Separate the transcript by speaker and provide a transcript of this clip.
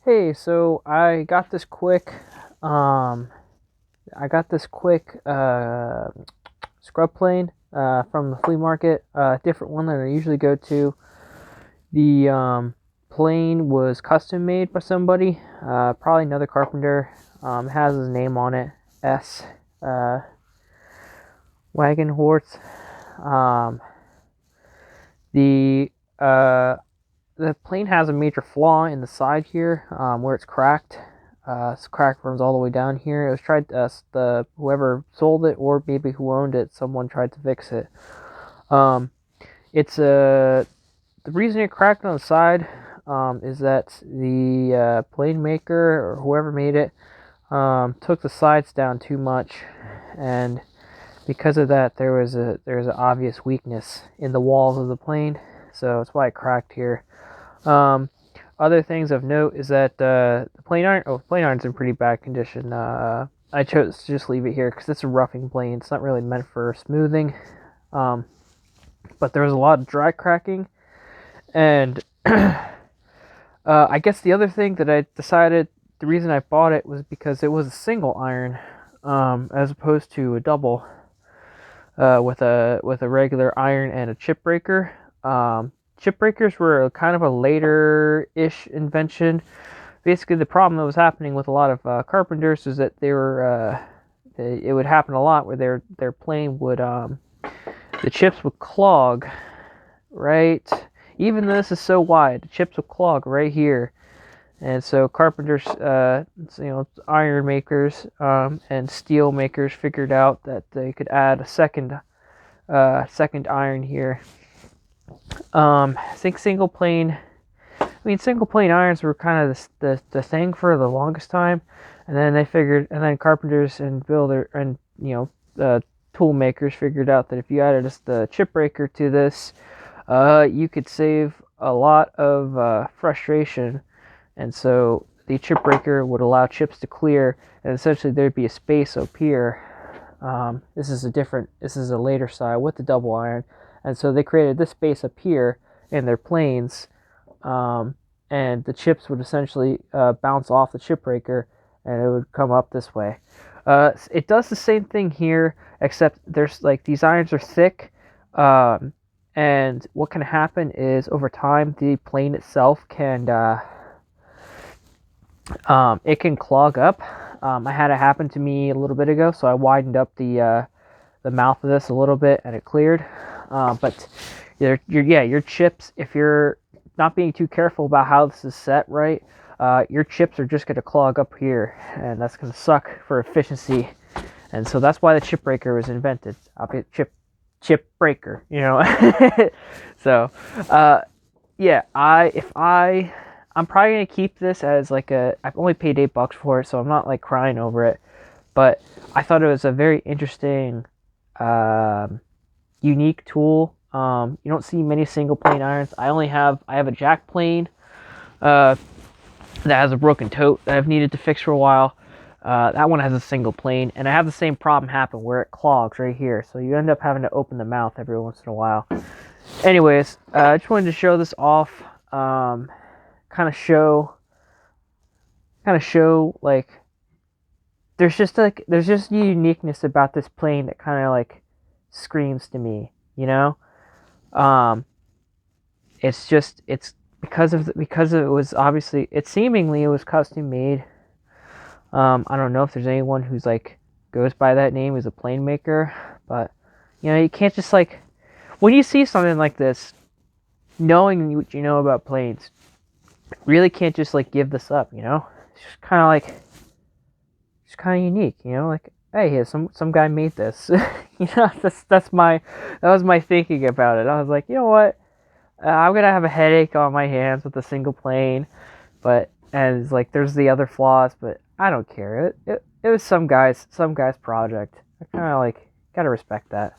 Speaker 1: Hey, so um, I got this quick scrub plane from the flea market. Different one than I usually go to. The plane was custom made by somebody, probably another carpenter. It has his name on it, S. Uh, Wagenhorst. Um, the uh, the plane has a major flaw in the side here, where it's cracked. This crack runs all the way down here. It was tried. The whoever sold it, or maybe who owned it, someone tried to fix it. Um, it's the reason it cracked on the side is that the plane maker or whoever made it took the sides down too much, and because of that, there's an obvious weakness in the walls of the plane. So that's why it cracked here. Um, Other things of note is that the plane iron's in pretty bad condition. I chose to just leave it here because it's a roughing plane. It's not really meant for smoothing. Um, but there was a lot of dry cracking, and I guess the other thing that I decided the reason I bought it was because it was a single iron, as opposed to a double, with a regular iron and a chip breaker. Chip breakers were kind of a later-ish invention. Basically, the problem that was happening with a lot of carpenters is that it would happen a lot where their plane would the chips would clog, right. Even though this is so wide, the chips would clog right here, and so carpenters, iron makers and steel makers figured out that they could add a second iron here. I think single plane irons were kind of the thing for the longest time, and then carpenters and builder and tool makers figured out that if you added the chip breaker to this, you could save a lot of frustration, and so the chip breaker would allow chips to clear, and essentially there'd be a space up here. This is a later style with the double iron, and so they created this space up here in their planes, and the chips would essentially bounce off the chip breaker, and it would come up this way. It does the same thing here, except there's like these irons are thick, and what can happen is over time the plane itself it can clog up. I had it happen to me a little bit ago, so I widened up the mouth of this a little bit, and it cleared. But your chips, if you're not being too careful about how this is set right, your chips are just going to clog up here, and that's going to suck for efficiency. And so that's why the chip breaker was invented. I'll be chip breaker, So, yeah, I'm probably gonna keep this as like I've only paid $8 for it, so I'm not like crying over it. But I thought it was a very interesting, um, unique tool. You don't see many single plane irons. I have a jack plane uh, that has a broken tote that I've needed to fix for a while. That one has a single plane, and I have the same problem happen where it clogs right here. So you end up having to open the mouth every once in a while. Anyways, I just wanted to show this off. Kind of show, like there's just a uniqueness about this plane that kind of like screams to me. Um, it's because it was obviously it was custom made. I don't know if there's anyone who's like goes by that name as a plane maker, but you can't just like when you see something like this, knowing what you know about planes, really can't just like give this up. It's just kind of like it's kind of unique. Like hey, some guy made this. That was my thinking about it. I was like, you know what? I'm gonna have a headache on my hands with a single plane, but and it's like there's the other flaws, but I don't care. It was some guy's project. I kind of like gotta respect that.